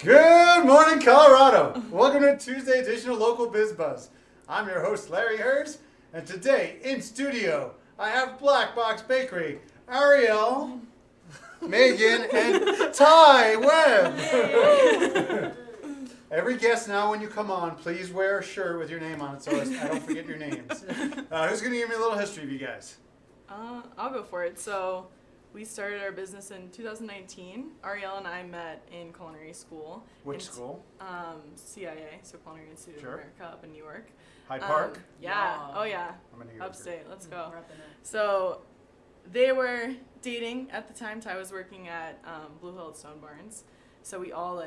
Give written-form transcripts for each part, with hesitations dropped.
Good morning, Colorado. Welcome to Tuesday edition of Local Biz Buzz. I'm your host, Larry Hertz, and today in studio, I have Black Box Bakery, Ariel, Megan, and Ty Webb. Every guest now, when you come on, please wear a shirt with your name on it so I don't forget your names. Who's going to give me a little history of you guys? I'll go for it. So we started our business in 2019. Ariel and I met in culinary school. Which school? CIA, so Culinary Institute of America up in New York. Hyde Park? Yeah. Wow. Oh, yeah. I'm a New Yorker. Upstate. Let's go. Repping it. So they were dating at the time. Ty was working at Blue Hill at Stone Barns. So we all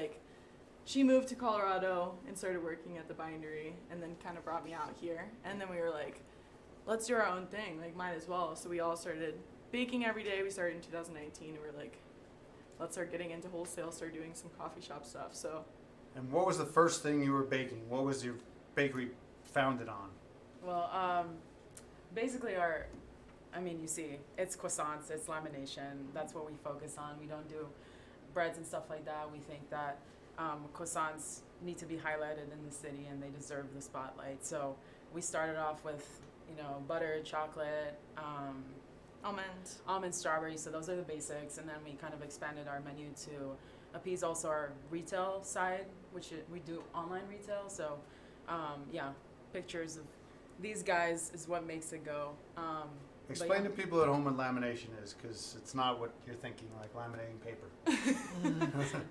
she moved to Colorado and started working at the bindery and then kind of brought me out here. And then we were like, let's do our own thing, might as well. So we all started baking every day. We started in 2019 and we were like, let's start getting into wholesale, start doing some coffee shop stuff. So. And what was the first thing you were baking? What was your bakery founded on? Well, basically you see, it's croissants, it's lamination. That's what we focus on. We don't do breads and stuff like that. We think that croissants need to be highlighted in the city and they deserve the spotlight. So we started off with, butter, chocolate, almond, strawberry. So those are the basics. And then we kind of expanded our menu to appease also our retail side, which we do online retail. So, pictures of these guys is what makes it go. Explain to people at home what lamination is, because it's not what you're thinking, like laminating paper. You want it?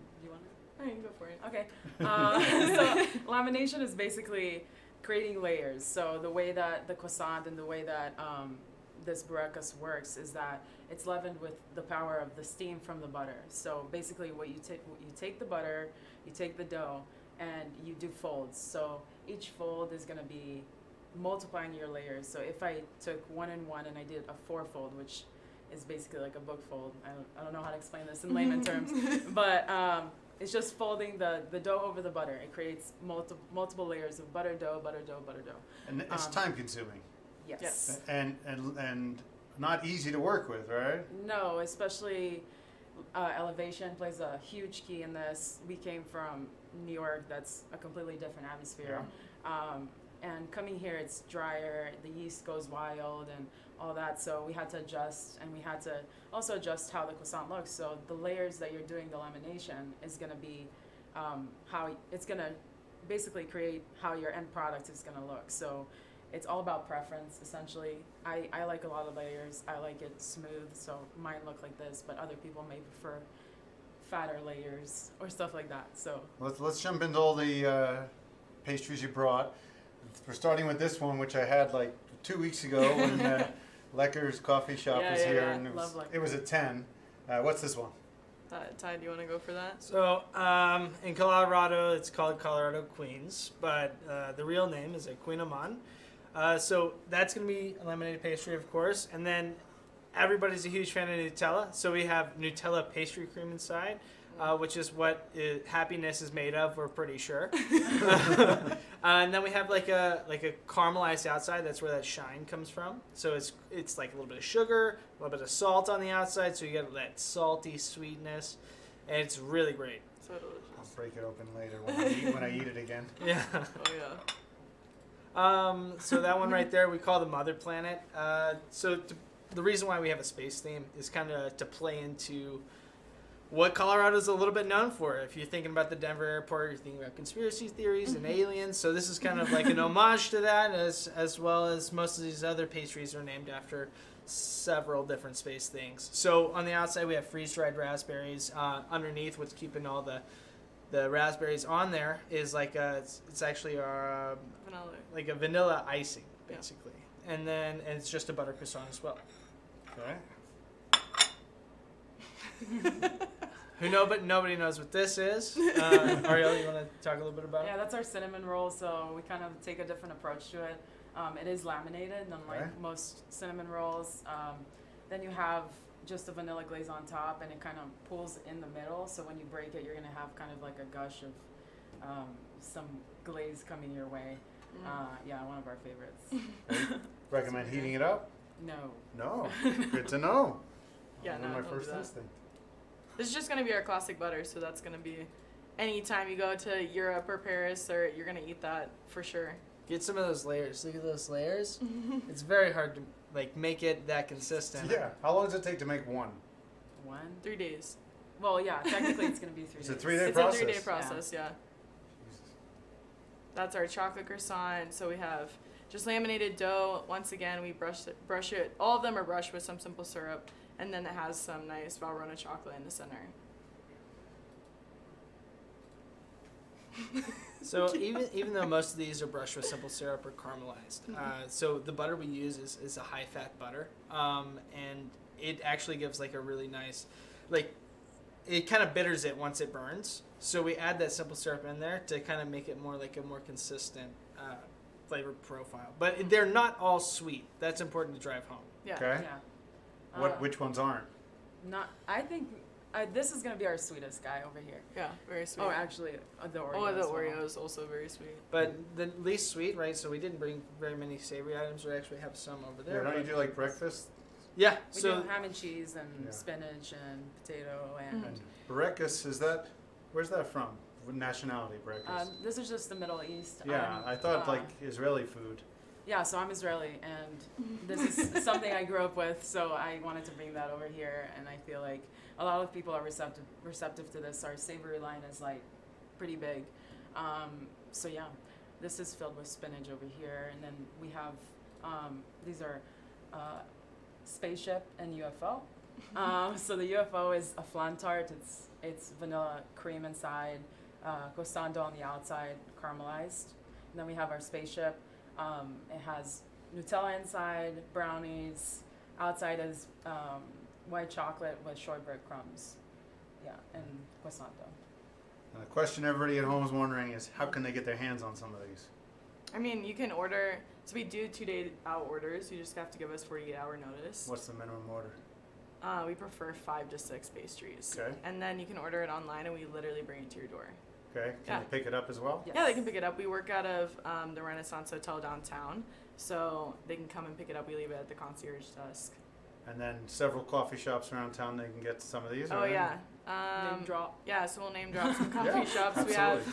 I mean, go for it. Okay. So lamination is basically creating layers. So the way that the croissant and the way that this burritos works is that it's leavened with the power of the steam from the butter. So basically what you take the butter, you take the dough, and you do folds. So each fold is going to be multiplying your layers. So if I took 1 and 1 and I did a 4-fold, which is basically like a book fold. I don't know how to explain this in layman terms, but it's just folding the dough over the butter. It creates multiple layers of butter dough. And it's time consuming. Yes. And not easy to work with, right? No, especially elevation plays a huge key in this. We came from New York. That's a completely different atmosphere. Yeah. And coming here, it's drier, the yeast goes wild and all that. So we had to adjust, and we had to also adjust how the croissant looks. So the layers that you're doing the lamination is going to be how it's going to basically create how your end product is going to look. So it's all about preference, essentially. I like a lot of layers. I like it smooth, so mine look like this, but other people may prefer fatter layers or stuff like that. So Let's jump into all the pastries you brought. We're starting with this one, which I had 2 weeks ago when Lecker's coffee shop was here, and it was a 10. What's this one? Ty, do you want to go for that? So in Colorado, it's called Colorado Queens, but the real name is a Queen Amman. So that's going to be a laminated pastry, of course. And then everybody's a huge fan of Nutella. So we have Nutella pastry cream inside, which is what happiness is made of, we're pretty sure. And then we have like a caramelized outside. That's where that shine comes from. So it's like a little bit of sugar, a little bit of salt on the outside. So you get that salty sweetness. And it's really great. So delicious. I'll break it open later when I eat it again. Yeah. Oh, yeah. So that one right there, we call the Mother Planet. The reason why we have a space theme is kind of to play into what Colorado's a little bit known for. If you're thinking about the Denver airport, you're thinking about conspiracy theories and aliens. So this is kind of like an homage to that, as well as most of these other pastries are named after several different space things. So on the outside, we have freeze-dried raspberries. Underneath, what's keeping all the raspberries on there is it's actually our Vanilla. like a vanilla icing, basically. Yeah. And then it's just a butter croissant as well. Okay. But nobody knows what this is. Ariel, you want to talk a little bit about it? Yeah, that's our cinnamon roll. So we kind of take a different approach to it. It is laminated, unlike most cinnamon rolls. Then you have just a vanilla glaze on top, and it kind of pulls in the middle. So when you break it, you're going to have kind of like a gush of some glaze coming your way. One of our favorites. Recommend heating it up? No. No. Good to know. Yeah, no, my don't first do that. instinct. This is just going to be our classic butter, so that's going to be anytime you go to Europe or Paris, or you're gonna eat that for sure. Get some of those layers. Look at those layers. It's very hard to like make it that consistent. Yeah. How long does it take to make one? 3 days. Well, yeah, technically it's going to be 3 days. It's a 3-day It's process. a 3-day process, yeah. That's our chocolate croissant. So we have just laminated dough. Once again, we brush it. All of them are brushed with some simple syrup, and then it has some nice Valrhona chocolate in the center. So even though most of these are brushed with simple syrup or caramelized, so the butter we use is a high fat butter, and it actually gives like a really nice, like it kind of bitters it once it burns. So we add that simple syrup in there to kind of make it more like a more consistent flavor profile. But they're not all sweet. That's important to drive home. Yeah. Okay. Yeah. Which ones aren't? I think this is going to be our sweetest guy over here. Yeah, very sweet. Oh, actually, the Oreo. Oh, the as well. Oreo is also very sweet. But the least sweet, right? So we didn't bring very many savory items. We actually have some over Yeah, there. don't you but- do like breakfast? Yeah. We So do ham and cheese and Yeah. spinach and potato and. And Breckus, where's that from? What nationality, Breckus? This is just the Middle East. Yeah, I thought like Israeli food. Yeah, so I'm Israeli, and this is something I grew up with, so I wanted to bring that over here, and I feel like a lot of people are receptive to this. Our savory line is like pretty big. So yeah, this is filled with spinach over here, and then we have these are spaceship and UFO. So the UFO is a flan tart. It's vanilla cream inside, croissant dough on the outside, caramelized. And then we have our spaceship. It has Nutella inside, brownies. Outside is white chocolate with shortbread crumbs. Yeah, and croissant dough. And the question everybody at home is wondering is how can they get their hands on some of these? I mean, you can order. So we do 2-day out orders. You just have to give us 48-hour notice. What's the minimum order? We prefer 5 to 6 pastries. Okay. And then you can order it online, and we literally bring it to your door. Okay. Can Yeah. they pick it up as well? Yes. Yeah, they can pick it up. We work out of the Renaissance Hotel downtown, so they can come and pick it up. We leave it at the concierge desk. And then several coffee shops around town they can get some of these. Oh right? yeah. Name drop. Yeah, so we'll name drop some coffee Yeah, shops. absolutely. We have.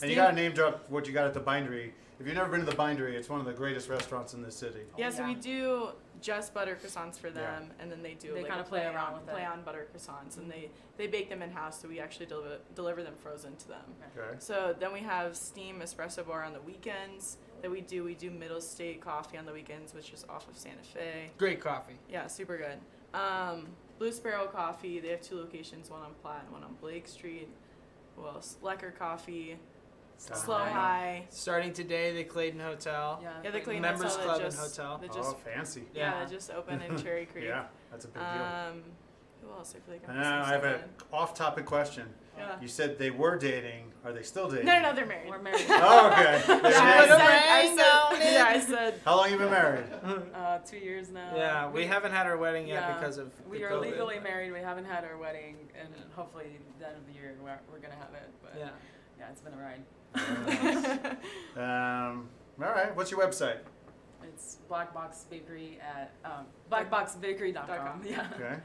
And you gotta name drop what you got at the Bindery. If you've never been to the Bindery, it's one of the greatest restaurants in this city. Yeah, Oh, so we do just butter croissants for them, and then they do They like kinda a play around with play it. on butter croissants, and they bake them in house, so we actually deliver them frozen to them. Okay. So then we have Steam Espresso Bar on the weekends that we do. We do Middle State Coffee on the weekends, which is off of Santa Fe. great coffee. Yeah, super good. Blue Sparrow Coffee, they have 2 locations, one on Platt and one on Blake Street. Who else? Lecker Coffee, Slow High. Starting today, the Clayton Hotel. Yeah, the Clayton Members Hotel Club that and just, Hotel. that Oh, just fancy. yeah, Yeah. that just opened in Cherry Creek. Yeah, that's a big deal. Who else? I feel like I'm And missing now I have an someone. off-topic question. Yeah. You said they were dating. Are they still dating? No, they're married. We're married. Oh, okay. I said. How long you been married? 2 years now. Yeah, we haven't had our wedding yet Yeah. because of We the are COVID. legally married. We haven't had our wedding, and hopefully the end of the year we're gonna have it. But Yeah. it's been a ride. All right. What's your website? It's Black Box Bakery at blackboxbakery.com. Yeah. Okay.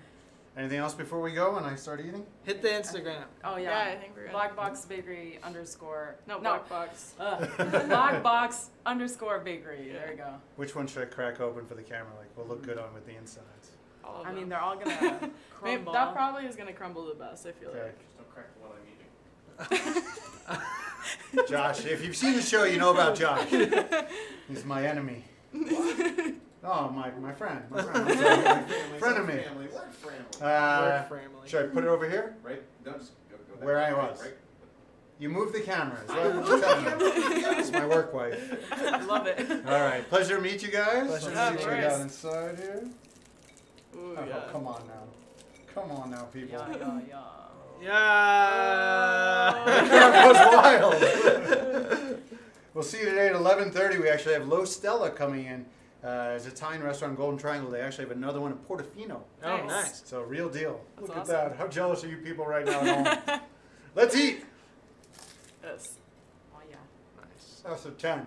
Anything else before we go and I start eating? Hit the Instagram. Oh Yeah, yeah. I think we're good. Black Box Bakery underscore. Black Box. Black Box underscore Bakery. There you go. Which one should I crack open for the camera? Like, we'll look good on with the insides. All of I mean, them. they're all gonna Maybe crumble. that probably is gonna crumble the best. I feel Okay. like. Just don't crack the one I'm eating. Josh, if you've seen the show, you know about Josh. He's my enemy. Oh, my friend. My friend. I'm sorry. Friend of me. Family. What family? Work family. Should I put it over here? Right? Don't just go that Where way. I Right, was. Right. You move the camera. Is what you're telling me. It's my work wife. Love it. All right. Pleasure to meet you guys. Pleasure Let's to meet see what we you. got inside here. Ooh, Oh, yeah. come on now. Come on now, people. Yeah. Yeah. That was wild. We'll see you today at 11:30. We actually have Lo Stella coming in. It's an Italian restaurant in Golden Triangle. They actually have another one in Portofino. Oh, Nice. nice. So real deal. That's Look awesome. at that. How jealous are you people right now at home? Let's eat. Yes. Oh yeah. Nice. That's a 10.